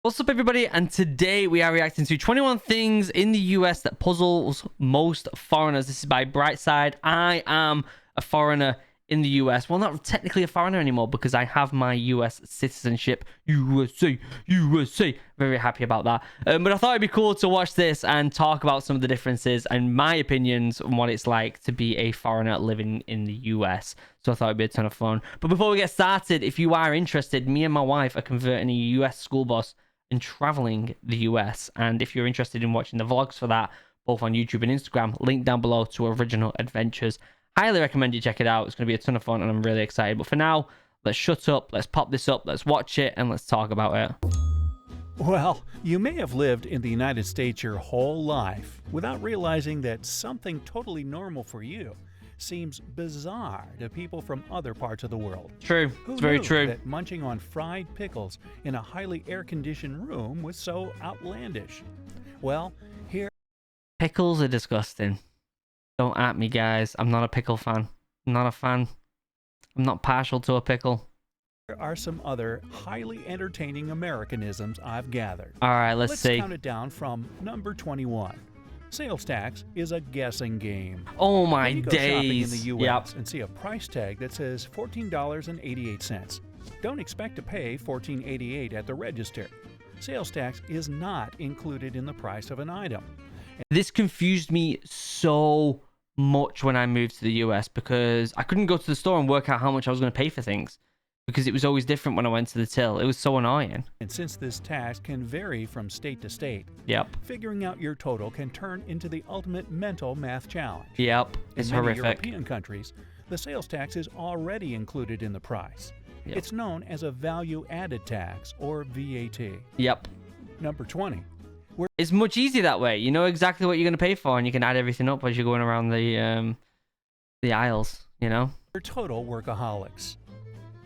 What's up, everybody? And today we are reacting to 21 things in the US that puzzles most foreigners. This is by Brightside. I am a foreigner in the US. Well, not technically a foreigner anymore because I have my US citizenship. USA, USA. Very happy about that. But I thought it'd be cool to watch this and talk about some of the differences and my opinions on what it's like to be a foreigner living in the US. So I thought it'd be a ton of fun. But before we get started, if you are interested, me and my wife are converting a US school bus and traveling the US. And if you're interested in watching the vlogs for that, both on YouTube and Instagram, link down below to OriginalAdventures. Highly recommend you check it out. It's going to be a ton of fun and I'm really excited. But for now, let's shut up, let's pop this up, let's watch it, and let's talk about it. Well, you may have lived in the United States your whole life without realizing that something totally normal for you seems bizarre to people from other parts of the world. True. Who It's very knew true. that munching on fried pickles in a highly air-conditioned room was so outlandish? Well, here Pickles are disgusting. Don't at me, guys. I'm not a pickle fan. I'm not a fan. I'm not partial to a pickle. are some other highly entertaining Americanisms I've gathered. All right, let's see. Count it down from number 21. Sales tax is a guessing game. Oh my When you go shopping in the days. U.S. and see a price tag that says $14.88, don't expect to pay $14.88 at the register. Sales tax is not included in the price of an item. This confused me so much when I moved to the US because I couldn't go to the store and work out how much I was going to pay for things because it was always different when I went to the till. It was so annoying. And since this tax can vary from state to state, Yep. figuring out your total can turn into the ultimate mental math challenge. Yep. It's in many horrific. European countries, the sales tax is already included in the price. Yep. It's known as a value-added tax, or VAT. Yep. Number 20. It's much easier that way. You know exactly what you're going to pay for and you can add everything up as you're going around the aisles, you know? We're total workaholics.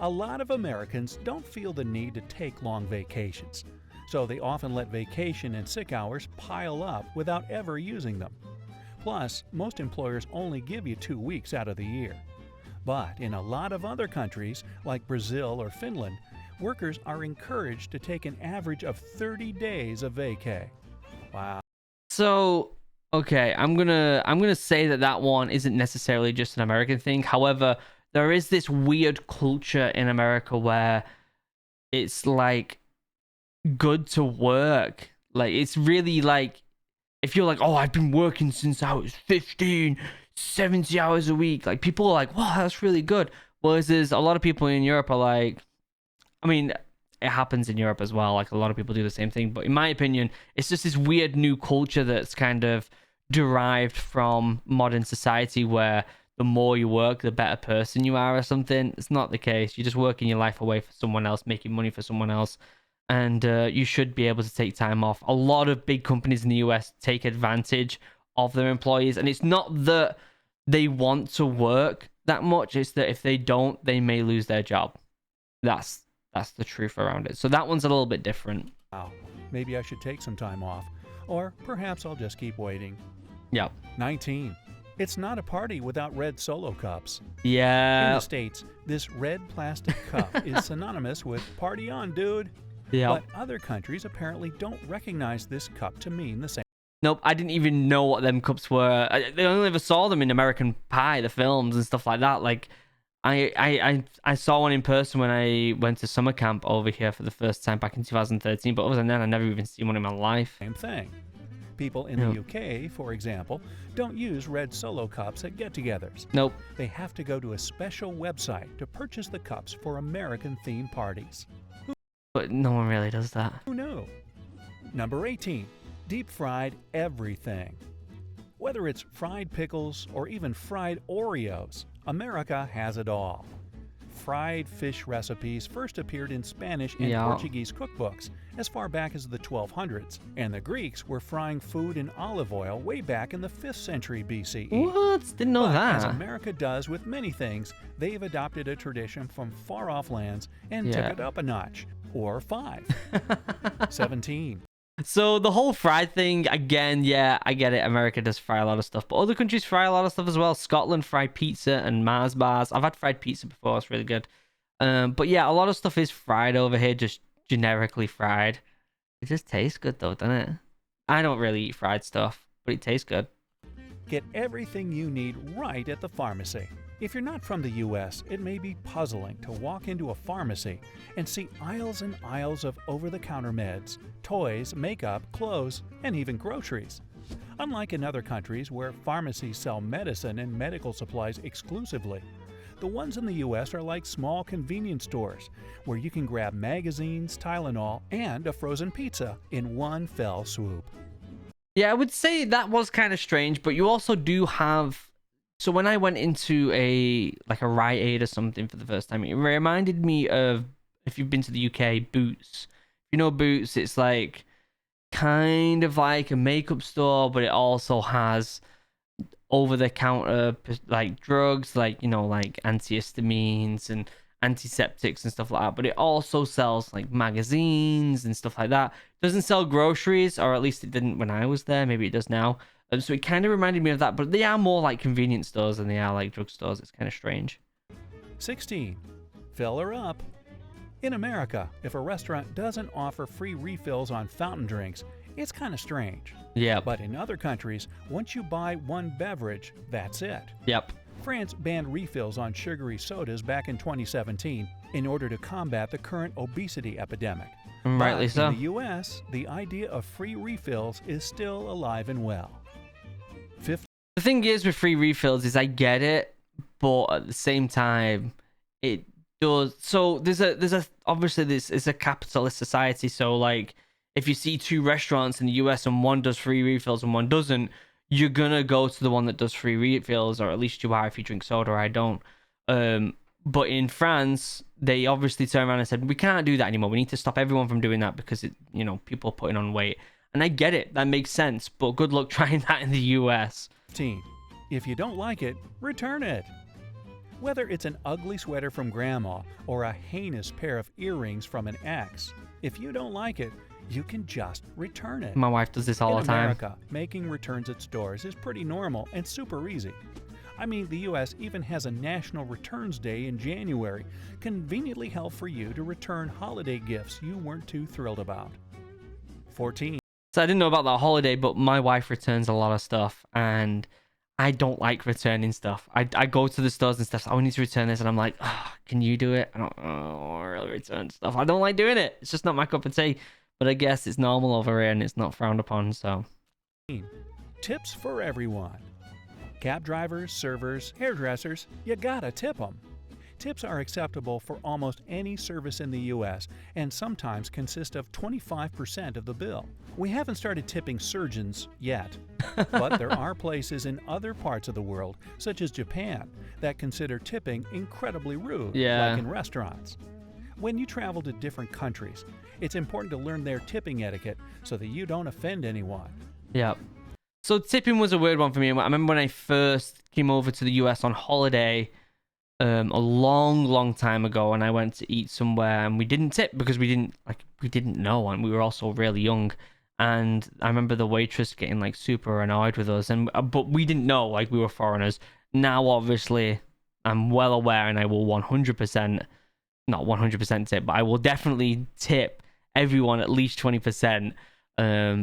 A lot of Americans don't feel the need to take long vacations, so they often let vacation and sick hours pile up without ever using them. Plus, most employers only give you 2 weeks out of the year. But in a lot of other countries, like Brazil or Finland, workers are encouraged to take an average of 30 days of vacay. Wow. So, okay, I'm gonna say that one isn't necessarily just an American thing. However, there is this weird culture in America where it's like good to work. Like it's really like if you're like, oh, I've been working since I was 15, 70 hours a week. Like people are like, wow, that's really good. Whereas there's a lot of people in Europe are like, I mean, it happens in Europe as well. Like a lot of people do the same thing. But in my opinion, it's just this weird new culture that's kind of derived from modern society where the more you work, the better person you are or something. It's not the case. You're just working your life away for someone else, making money for someone else. And you should be able to take time off. A lot of big companies in the US take advantage of their employees. And it's not that they want to work that much. It's that if they don't, they may lose their job. That's the truth around it. So that one's a little bit different. Wow. Maybe I should take some time off. Or perhaps I'll just keep waiting. Yep. 19. It's not a party without red Solo cups. In Yeah. the States, this red plastic cup is synonymous with party on, dude. Yeah. But other countries apparently don't recognize this cup to mean the same. Nope, I didn't even know what them cups were. I only ever saw them in American Pie, the films and stuff like that. Like, I saw one in person when I went to summer camp over here for the first time back in 2013. But other than that, I never even seen one in my life. Same thing. People in the UK, for example, don't use red Solo cups at get-togethers. Nope. They have to go to a special website to purchase the cups for American-themed parties. But no one really does that. Who knew? Number 18. Deep-fried everything. Whether it's fried pickles or even fried Oreos, America has it all. Fried fish recipes first appeared in Spanish and Portuguese cookbooks as far back as the 1200s, and the Greeks were frying food in olive oil way back in the 5th century BCE. What? Didn't know As that. America does with many things, they've adopted a tradition from far-off lands and took it up a notch, or 5. 17. So the whole fried thing, again, yeah, I get it. America does fry a lot of stuff, but other countries fry a lot of stuff as well. Scotland fry pizza and Mars bars. I've had fried pizza before. It's really good. But yeah, a lot of stuff is fried over here, just generically fried. It just tastes good though, doesn't it? I don't really eat fried stuff, but it tastes good. Get everything you need right at the pharmacy. If you're not from the US, it may be puzzling to walk into a pharmacy and see aisles and aisles of over-the-counter meds, toys, makeup, clothes, and even groceries. Unlike in other countries where pharmacies sell medicine and medical supplies exclusively, the ones in the US are like small convenience stores where you can grab magazines, Tylenol, and a frozen pizza in one fell swoop. Yeah, I would say that was kind of strange, but you also do have. So when I went into a Rite Aid or something for the first time, it reminded me of, if you've been to the UK, Boots. If you know Boots, it's like kind of like a makeup store, but it also has over the counter like drugs, like like antihistamines and antiseptics and stuff like that. But it also sells like magazines and stuff like that. It doesn't sell groceries, or at least it didn't when I was there. Maybe it does now. So it kind of reminded me of that, but they are more like convenience stores than they are like drugstores. It's kind of strange. 16. Fill her up. In America, if a restaurant doesn't offer free refills on fountain drinks, it's kind of strange. Yeah. But in other countries, once you buy one beverage, that's it. Yep. France banned refills on sugary sodas back in 2017 in order to combat the current obesity epidemic. Rightly so. In the US, the idea of free refills is still alive and well. 15. The thing is with free refills is I get it, but at the same time, it does. So there's a obviously this is a capitalist society. So like, if you see two restaurants in the US and one does free refills and one doesn't, you're gonna go to the one that does free refills, or at least you are if you drink soda. I don't. But in France, they obviously turned around and said, we can't do that anymore. We need to stop everyone from doing that because people are putting on weight. And I get it. That makes sense. But good luck trying that in the US. 15. If you don't like it, return it. Whether it's an ugly sweater from grandma or a heinous pair of earrings from an ex, if you don't like it, you can just return it. My wife does this all the time. In America, making returns at stores is pretty normal and super easy. I mean, the US even has a National Returns Day in January, conveniently held for you to return holiday gifts you weren't too thrilled about. 14. So I didn't know about that holiday, but my wife returns a lot of stuff, and I don't like returning stuff. I go to the stores and stuff, I need to return this, and I'm like, oh, can you do it? I don't really return stuff. I don't like doing it. It's just not my cup of tea. But I guess it's normal over here and it's not frowned upon, so. Tips for everyone. Cab drivers, servers, hairdressers, you gotta tip them. Tips are acceptable for almost any service in the US and sometimes consist of 25% of the bill. We haven't started tipping surgeons yet, but there are places in other parts of the world, such as Japan, that consider tipping incredibly rude, like in restaurants. When you travel to different countries, it's important to learn their tipping etiquette so that you don't offend anyone. Yep. So tipping was a weird one for me. I remember when I first came over to the US on holiday a long time ago, and I went to eat somewhere and we didn't tip because we didn't know, and we were also really young. And I remember the waitress getting like super annoyed with us, and but we didn't know, like we were foreigners. Now obviously I'm well aware, and I will 100%, not 100% tip, but I will definitely tip everyone at least 20%,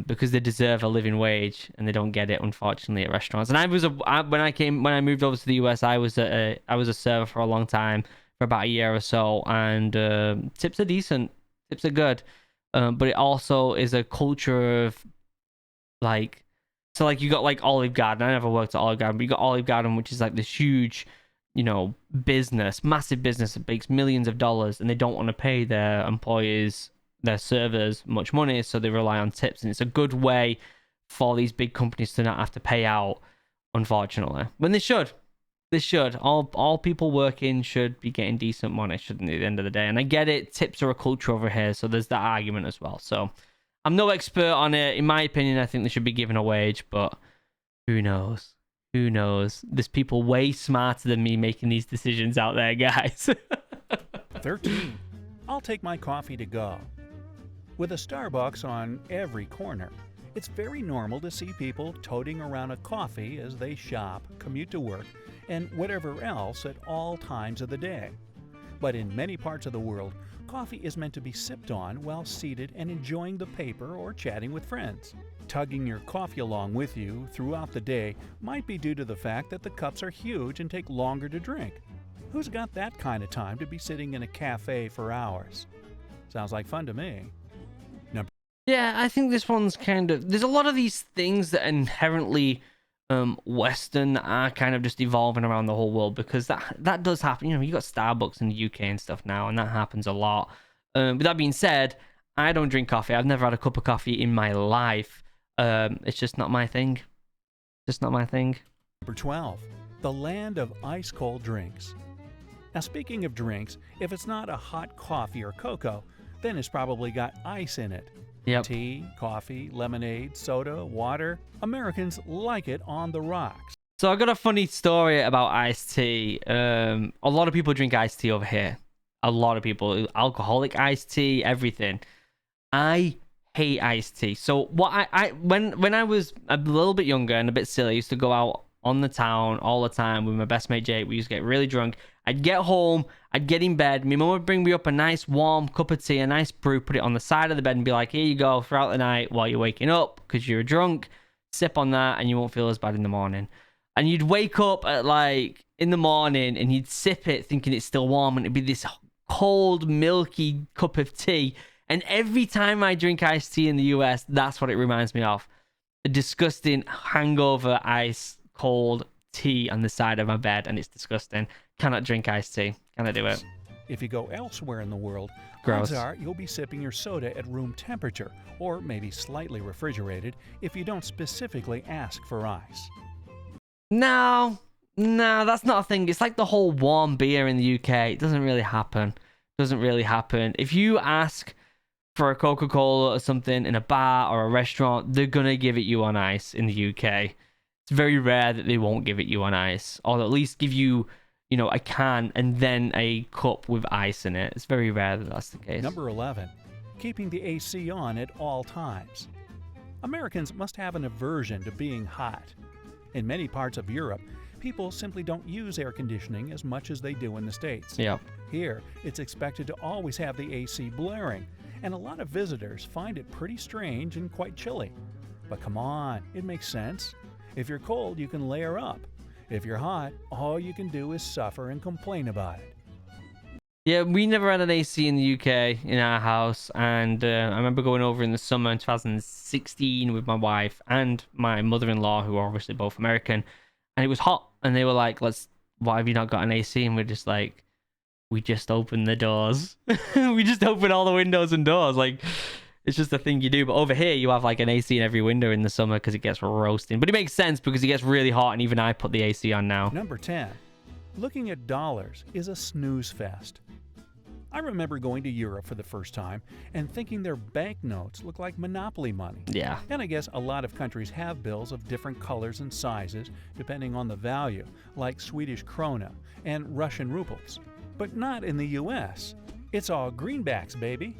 because they deserve a living wage and they don't get it, unfortunately, at restaurants. And when I moved over to the US, I was a server for a long time, for about a year or so, and tips are decent, tips are good, but it also is a culture of like, so like you got like Olive Garden. I never worked at Olive Garden, but you got Olive Garden, which is like this huge, massive business that makes millions of dollars, and they don't want to pay their employees, their servers, much money, so they rely on tips. And it's a good way for these big companies to not have to pay out, unfortunately. When they should. All people working should be getting decent money, shouldn't they, at the end of the day? And I get it, tips are a culture over here, so there's that argument as well. So I'm no expert on it. In my opinion, I think they should be given a wage, but who knows? Who knows? There's people way smarter than me making these decisions out there, guys. 13. I'll take my coffee to go. With a Starbucks on every corner, it's very normal to see people toting around a coffee as they shop, commute to work, and whatever else at all times of the day. But in many parts of the world, Coffee is meant to be sipped on while seated and enjoying the paper or chatting with friends. Tugging your coffee along with you throughout the day might be due to the fact that the cups are huge and take longer to drink. Who's got that kind of time to be sitting in a cafe for hours? Sounds like fun to me. Yeah, I think this one's kind of... There's a lot of these things that are inherently Western that are kind of just evolving around the whole world, because that does happen. You know, you got Starbucks in the UK and stuff now, and that happens a lot. With that being said, I don't drink coffee. I've never had a cup of coffee in my life. It's just not my thing. Just not my thing. Number 12. The land of ice-cold drinks. Now, speaking of drinks, if it's not a hot coffee or cocoa, then it's probably got ice in it. Yep. Tea, coffee, lemonade, soda, water. Americans like it on the rocks. So I got a funny story about iced tea. A lot of people drink iced tea over here. A lot of people. Alcoholic iced tea, everything. I hate iced tea. So what when I was a little bit younger and a bit silly, I used to go out on the town all the time with my best mate Jake. We used to get really drunk. I'd get home, I'd get in bed. My mum would bring me up a nice warm cup of tea, a nice brew, put it on the side of the bed and be like, here you go, throughout the night while you're waking up because you're drunk. Sip on that and you won't feel as bad in the morning. And you'd wake up at like in the morning and you'd sip it thinking it's still warm, and it'd be this cold, milky cup of tea. And every time I drink iced tea in the US, that's what it reminds me of. A disgusting hangover ice cold tea on the side of my bed, and it's disgusting. Cannot drink iced tea. Cannot do it. If you go elsewhere in the world, Gross. odds are you'll be sipping your soda at room temperature, or maybe slightly refrigerated if you don't specifically ask for ice. No, that's not a thing. It's like the whole warm beer in the UK. It doesn't really happen. Doesn't really happen. If you ask for a Coca-Cola or something in a bar or a restaurant, they're gonna give it you on ice in the UK. It's very rare that they won't give it you on ice, or at least give you, you know, a can and then a cup with ice in it. It's very rare that that's the case. Number 11. Keeping the AC on at all times. Americans must have an aversion to being hot. In many parts of Europe, people simply don't use air conditioning as much as they do in the States. Yeah. Here, it's expected to always have the AC blaring, and a lot of visitors find it pretty strange and quite chilly. But come on, it makes sense. If you're cold, you can layer up. If you're hot, all you can do is suffer and complain about it. Yeah, we never had an AC in the UK in our house, and I remember going over in the summer in 2016 with my wife and my mother-in-law, who are obviously both American, and it was hot, and they were like, why have you not got an AC? And we're just like, we just opened the doors. We just opened all the windows and doors. Like, it's just a thing you do. But over here, you have like an AC in every window in the summer because it gets roasting. But it makes sense because it gets really hot, and even I put the AC on now. Number 10. Looking at dollars is a snooze fest. I remember going to Europe for the first time and thinking their banknotes look like Monopoly money. Yeah. And I guess a lot of countries have bills of different colors and sizes depending on the value, like Swedish krona and Russian rubles. But not in the US. It's all greenbacks, baby.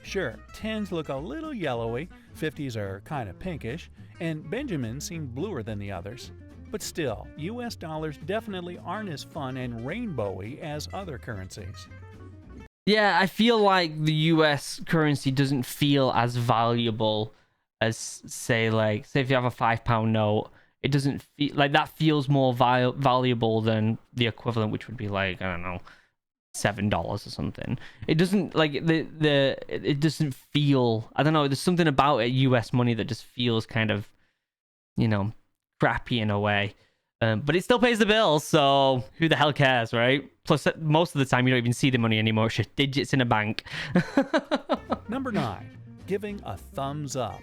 Sure, 10s look a little yellowy, 50s are kind of pinkish, and Benjamins seem bluer than the others. But still, US dollars definitely aren't as fun and rainbowy as other currencies. Yeah, I feel like the US currency doesn't feel as valuable as, say if you have a £5 note, it doesn't feel like that feels more valuable than the equivalent, which would be like, I don't know, $7 or something. It doesn't like it doesn't feel, I don't know, there's something about it, US money, that just feels kind of, you know, crappy in a way. But it still pays the bills, so who the hell cares, right? Plus, most of the time, you don't even see the money anymore. It's just digits in a bank. Number 9. Giving a thumbs up.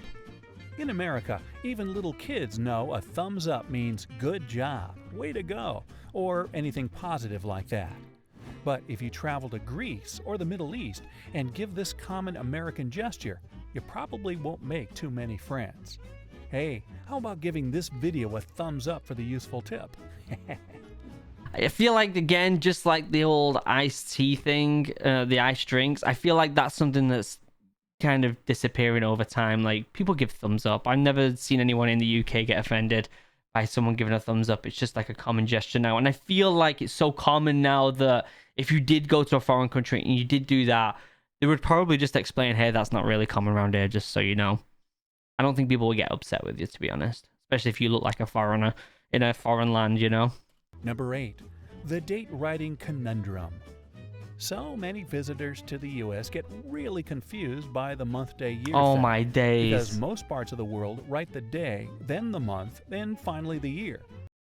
In America, even little kids know a thumbs up means good job, way to go, or anything positive like that. But if you travel to Greece or the Middle East and give this common American gesture, you probably won't make too many friends. Hey, how about giving this video a thumbs up for the useful tip? I feel like, again, just like the old iced tea thing, the iced drinks, I feel like that's something that's kind of disappearing over time. Like, people give thumbs up. I've never seen anyone in the UK get offended by someone giving a thumbs up. It's just like a common gesture now. And I feel like it's so common now that if you did go to a foreign country and you did do that, they would probably just explain, hey, that's not really common around here, just so you know. I don't think people will get upset with you, to be honest. Especially if you look like a foreigner in a foreign land, you know? Number 8. The date writing conundrum. So many visitors to the U.S. get really confused by the month-day-year Oh thing, my days. because most parts of the world write the day, then the month, then finally the year.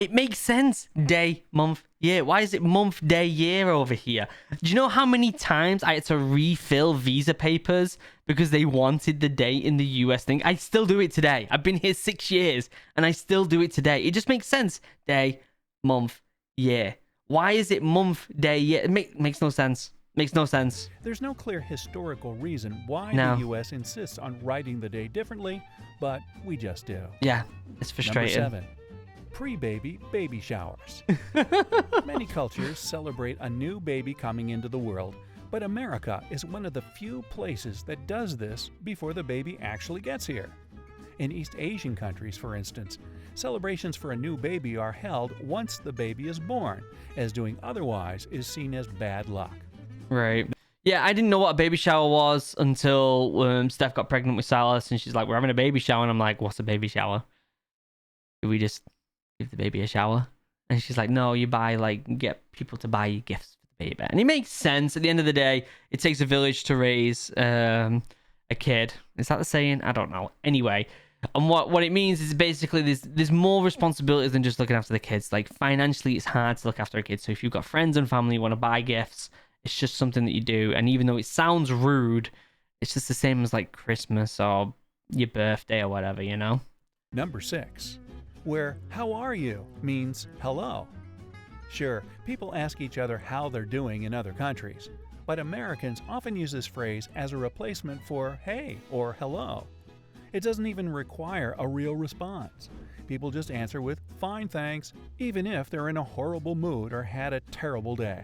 It makes sense. Day, month, year. Why is it month, day, year over here? Do you know how many times I had to refill visa papers because they wanted the date in the US thing? I still do it today. I've been here 6 years and I still do it today. It just makes sense. Day, month, year. Why is it month, day, year? It makes no sense. Makes no sense. There's no clear historical reason why No. the U.S. insists on writing the day differently, but we just do. Yeah, it's frustrating. Number 7. Pre-baby baby showers. Many cultures celebrate a new baby coming into the world, but America is one of the few places that does this before the baby actually gets here. In East Asian countries, for instance, celebrations for a new baby are held once the baby is born, as doing otherwise is seen as bad luck. Right. Yeah, I didn't know what a baby shower was until Steph got pregnant with Silas, and she's like, we're having a baby shower. And I'm like, what's a baby shower? Do we just give the baby a shower? And she's like, no, you get people to buy you gifts for the baby. And it makes sense. At the end of the day, it takes a village to raise a kid. Is that the saying? I don't know. Anyway, and what it means is basically there's more responsibility than just looking after the kids. Like, financially, it's hard to look after a kid. So if you've got friends and family you want to buy gifts, it's just something that you do. And even though it sounds rude, it's just the same as like Christmas or your birthday or whatever, you know? Number 6. Where "how are you" means hello. Sure, people ask each other how they're doing in other countries, but Americans often use this phrase as a replacement for hey or hello. It doesn't even require a real response. People just answer with fine thanks, even if they're in a horrible mood or had a terrible day.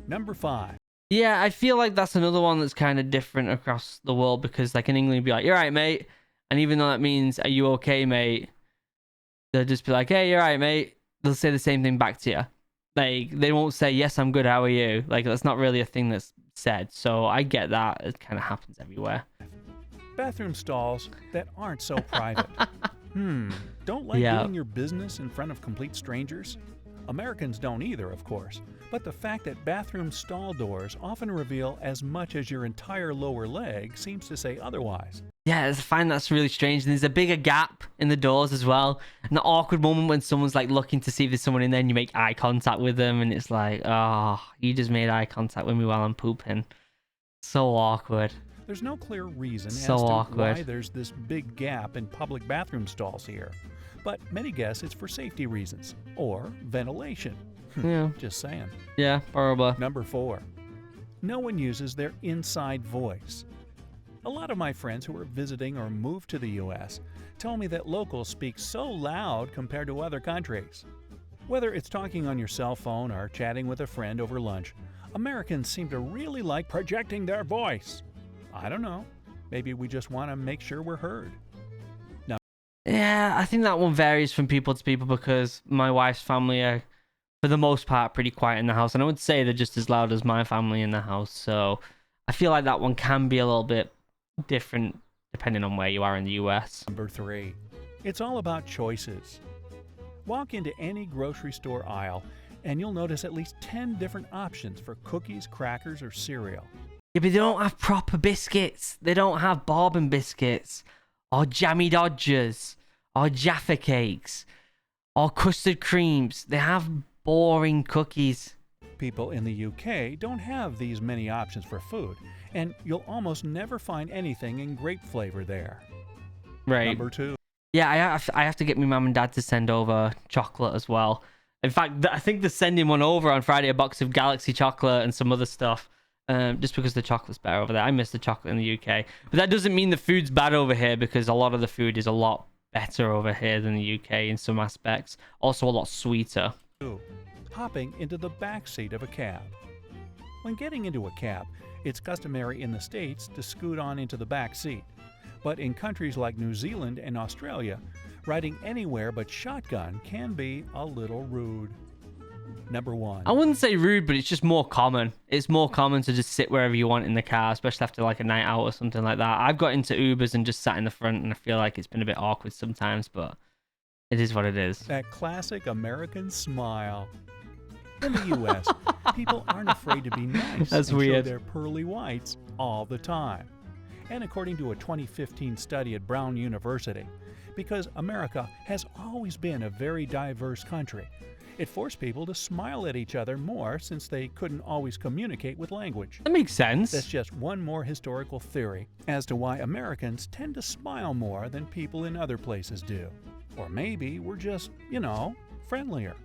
Number 5. Yeah, I feel like that's another one that's kind of different across the world, because like in England, you'd be like, you're right, mate. And even though that means, are you okay, mate? They'll just be like, hey, you're right, mate. They'll say the same thing back to you. Like, they won't say, yes, I'm good, how are you? Like, that's not really a thing that's said. So I get that. It kind of happens everywhere. Bathroom stalls that aren't so private. Don't like Yeah. doing your business in front of complete strangers? Americans don't either, of course. But the fact that bathroom stall doors often reveal as much as your entire lower leg seems to say otherwise. Yeah, I find that's really strange. And there's a bigger gap in the doors as well. And the awkward moment when someone's like looking to see if there's someone in there and you make eye contact with them. And it's like, oh, you just made eye contact with me while I'm pooping. So awkward. There's no clear reason So as to awkward. why there's this big gap in public bathroom stalls here. But many guess it's for safety reasons or ventilation. Yeah. Just saying. Yeah, probably. Number 4. No one uses their inside voice. A lot of my friends who are visiting or moved to the U.S. tell me that locals speak so loud compared to other countries. Whether it's talking on your cell phone or chatting with a friend over lunch, Americans seem to really like projecting their voice. I don't know. Maybe we just want to make sure we're heard. Yeah, I think that one varies from people to people, because my wife's family are, for the most part, pretty quiet in the house. And I would say they're just as loud as my family in the house. So I feel like that one can be a little bit different depending on where you are in the US. Number 3. It's all about choices. Walk into any grocery store aisle and you'll notice at least 10 different options for cookies, crackers, or cereal. Yeah, but they don't have proper biscuits. They don't have bourbon biscuits, or jammy Dodgers, or Jaffa cakes, or custard creams. They have boring cookies. People in the UK don't have these many options for food, and you'll almost never find anything in grape flavor there. Right. Number 2. Yeah, I have to get my mum and dad to send over chocolate as well. In fact, I think they're sending one over on Friday, a box of Galaxy chocolate and some other stuff. Just because the chocolate's better over there. I miss the chocolate in the UK. But that doesn't mean the food's bad over here, because a lot of the food is a lot better over here than the UK in some aspects. Also a lot sweeter. 2. Hopping into the back seat of a cab. When getting into a cab, it's customary in the States to scoot on into the back seat. But in countries like New Zealand and Australia, riding anywhere but shotgun can be a little rude. Number 1. I wouldn't say rude, but it's just more common. It's more common to just sit wherever you want in the car, especially after like a night out or something like that. I've got into Ubers and just sat in the front, and I feel like it's been a bit awkward sometimes, but it is what it is. That classic American smile. In the U.S., people aren't afraid to be nice That's and weird. show their pearly whites all the time. And according to a 2015 study at Brown University, because America has always been a very diverse country, it forced people to smile at each other more since they couldn't always communicate with language. That makes sense. That's just one more historical theory as to why Americans tend to smile more than people in other places do. Or maybe we're just, friendlier.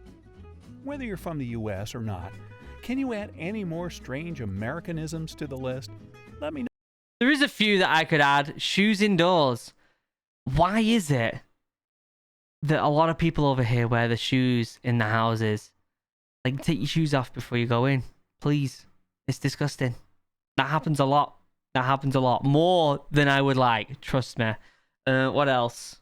Whether you're from the U.S. or not, can you add any more strange Americanisms to the list? Let me know. There is a few that I could add. Shoes indoors. Why is it that a lot of people over here wear the shoes in the houses? Like, take your shoes off before you go in. Please. It's disgusting. That happens a lot. That happens a lot. More than I would like. Trust me. What else?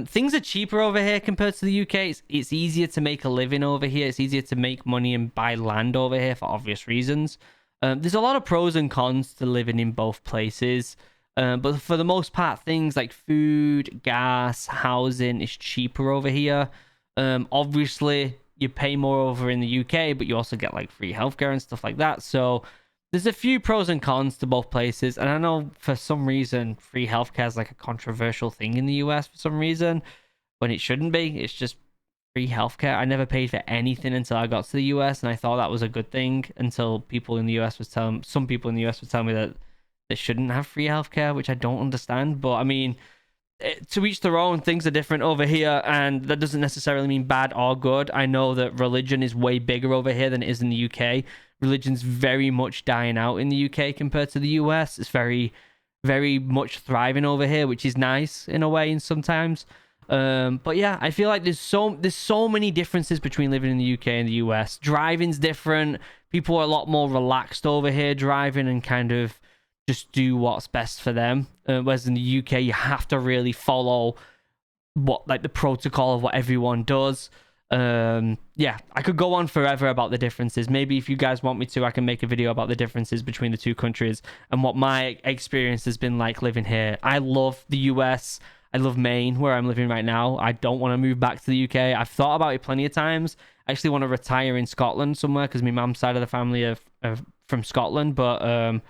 Things are cheaper over here compared to the UK. It's easier to make a living over here. It's easier to make money and buy land over here for obvious reasons. There's a lot of pros and cons to living in both places. But for the most part, things like food, gas, housing is cheaper over here. Obviously, you pay more over in the UK, but you also get like free healthcare and stuff like that. So there's a few pros and cons to both places. And I know for some reason, free healthcare is like a controversial thing in the US for some reason, when it shouldn't be. It's just free healthcare. I never paid for anything until I got to the US, and I thought that was a good thing until some people in the US was telling me that they shouldn't have free healthcare, which I don't understand. But I mean, to each their own. Things are different over here, and that doesn't necessarily mean bad or good. I know that religion is way bigger over here than it is in the UK. Religion's very much dying out in the UK compared to the US. It's very, very much thriving over here, which is nice in a way, and sometimes. But yeah, I feel like there's so many differences between living in the UK and the US. Driving's different. People are a lot more relaxed over here driving and kind of just do what's best for them. Whereas in the UK, you have to really follow the protocol of what everyone does. Yeah, I could go on forever about the differences. Maybe if you guys want me to, I can make a video about the differences between the two countries and what my experience has been like living here. I love the US. I love Maine, where I'm living right now. I don't want to move back to the UK. I've thought about it plenty of times. I actually want to retire in Scotland somewhere because my mum's side of the family are from Scotland. But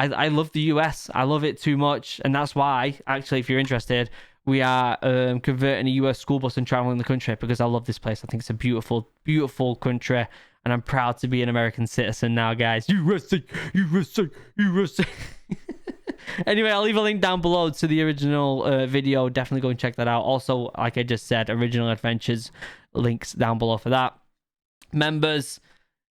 I love the US. I love it too much. And that's why, actually, if you're interested, we are converting a US school bus and traveling the country because I love this place. I think it's a beautiful, beautiful country. And I'm proud to be an American citizen now, guys. USA, USA, USA. Anyway, I'll leave a link down below to the original video. Definitely go and check that out. Also, like I just said, OriginalAdventures, links down below for that. Members,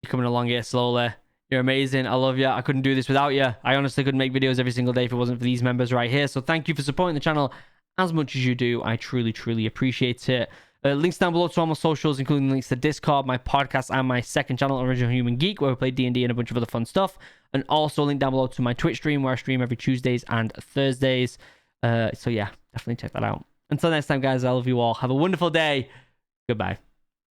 you're coming along here slowly. You're amazing. I love you. I couldn't do this without you. I honestly couldn't make videos every single day if it wasn't for these members right here. So thank you for supporting the channel as much as you do. I truly, truly appreciate it. Links down below to all my socials, including links to Discord, my podcast, and my second channel, Original Human Geek, where we play D&D and a bunch of other fun stuff. And also a link down below to my Twitch stream, where I stream every Tuesdays and Thursdays. So yeah, definitely check that out. Until next time, guys, I love you all. Have a wonderful day. Goodbye.